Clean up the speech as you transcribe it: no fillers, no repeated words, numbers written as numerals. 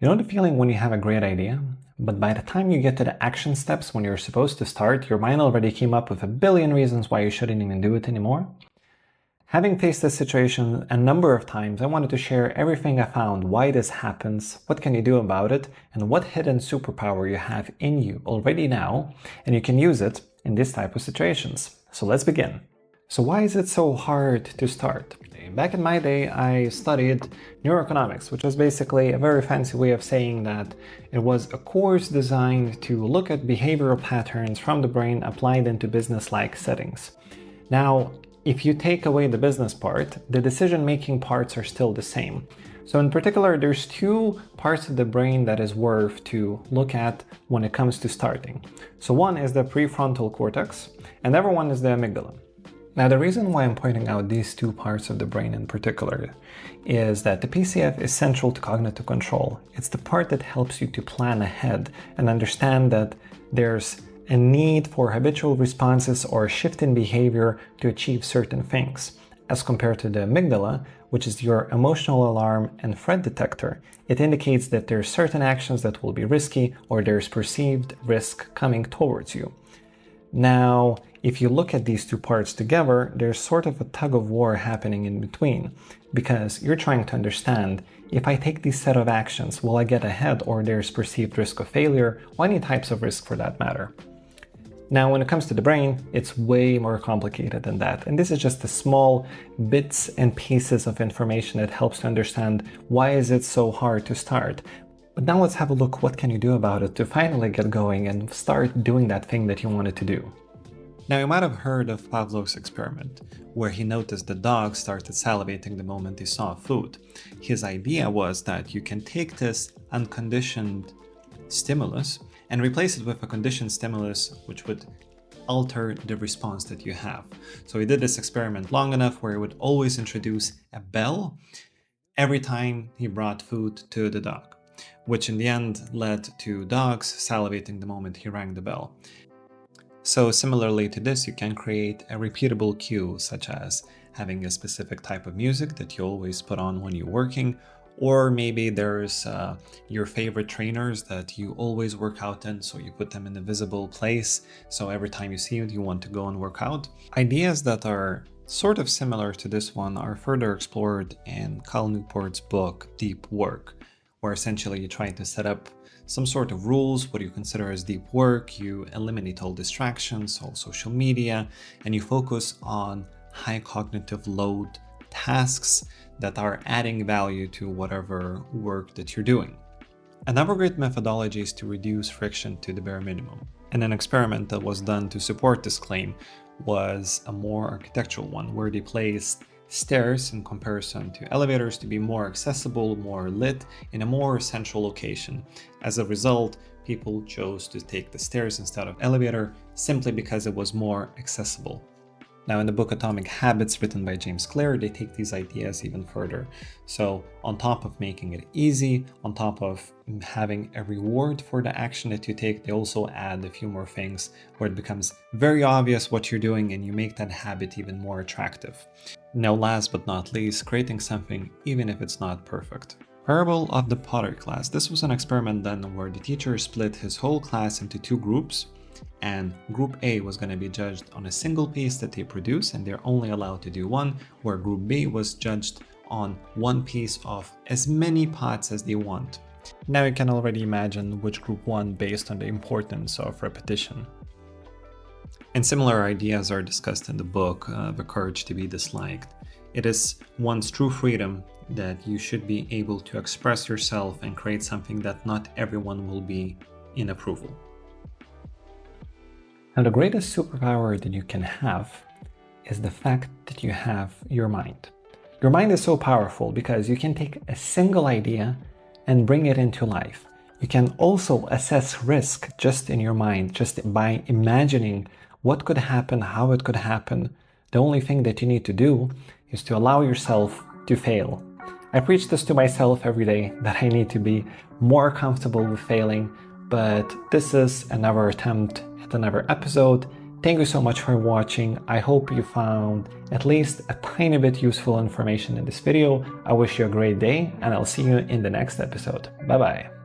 You know the feeling when you have a great idea, but by the time you get to the action steps when you're supposed to start, your mind already came up with a billion reasons why you shouldn't even do it anymore? Having faced this situation a number of times, I wanted to share everything I found, why this happens, what can you do about it, and what hidden superpower you have in you already now, and you can use it in this type of situations. So let's begin. So why is it so hard to start? Back in my day, I studied neuroeconomics, which was basically a very fancy way of saying that it was a course designed to look at behavioral patterns from the brain applied into business-like settings. Now, if you take away the business part, the decision-making parts are still the same. So in particular, there's two parts of the brain that is worth to look at when it comes to starting. So one is the prefrontal cortex, and the other one is the amygdala. Now, the reason why I'm pointing out these two parts of the brain in particular is that the PCF is central to cognitive control. It's the part that helps you to plan ahead and understand that there's a need for habitual responses or a shift in behavior to achieve certain things. As compared to the amygdala, which is your emotional alarm and threat detector, it indicates that there are certain actions that will be risky or there's perceived risk coming towards you. Now, if you look at these two parts together, there's sort of a tug-of-war happening in between, because you're trying to understand, if I take these set of actions, will I get ahead or there's perceived risk of failure, or any types of risk for that matter. Now, when it comes to the brain, it's way more complicated than that. And this is just the small bits and pieces of information that helps to understand why is it so hard to start. But now let's have a look, what can you do about it to finally get going and start doing that thing that you wanted to do. Now, you might have heard of Pavlov's experiment, where he noticed the dog started salivating the moment he saw food. His idea was that you can take this unconditioned stimulus and replace it with a conditioned stimulus which would alter the response that you have. So he did this experiment long enough where he would always introduce a bell every time he brought food to the dog, which in the end led to dogs salivating the moment he rang the bell. So similarly to this, you can create a repeatable cue, such as having a specific type of music that you always put on when you're working, or maybe there's your favorite trainers that you always work out in, so you put them in a visible place, so every time you see it, you want to go and work out. Ideas that are sort of similar to this one are further explored in Cal Newport's book, Deep Work, where essentially you try to set up some sort of rules, what you consider as deep work, you eliminate all distractions, all social media, and you focus on high cognitive load tasks that are adding value to whatever work that you're doing. Another great methodology is to reduce friction to the bare minimum. And an experiment that was done to support this claim was a more architectural one, where they placed stairs in comparison to elevators to be more accessible, more lit, in a more central location. As a result, people chose to take the stairs instead of elevator simply because it was more accessible. Now, in the book Atomic Habits, written by James Clear, they take these ideas even further. So on top of making it easy, on top of having a reward for the action that you take, they also add a few more things where it becomes very obvious what you're doing and you make that habit even more attractive. Now, last but not least, creating something even if it's not perfect. Parable of the Potter class. This was an experiment done where the teacher split his whole class into two groups, and group A was going to be judged on a single piece that they produce, and they're only allowed to do one, where group B was judged on one piece of as many pots as they want. Now you can already imagine which group won based on the importance of repetition. And similar ideas are discussed in the book, The Courage to be Disliked. It is one's true freedom that you should be able to express yourself and create something that not everyone will be in approval. Now, the greatest superpower that you can have is the fact that you have your mind. Your mind is so powerful because you can take a single idea and bring it into life. You can also assess risk just in your mind, just by imagining what could happen, how it could happen. The only thing that you need to do is to allow yourself to fail. I preach this to myself every day, that I need to be more comfortable with failing, but this is another attempt at another episode. Thank you so much for watching. I hope you found at least a tiny bit useful information in this video. I wish you a great day, and I'll see you in the next episode. Bye bye.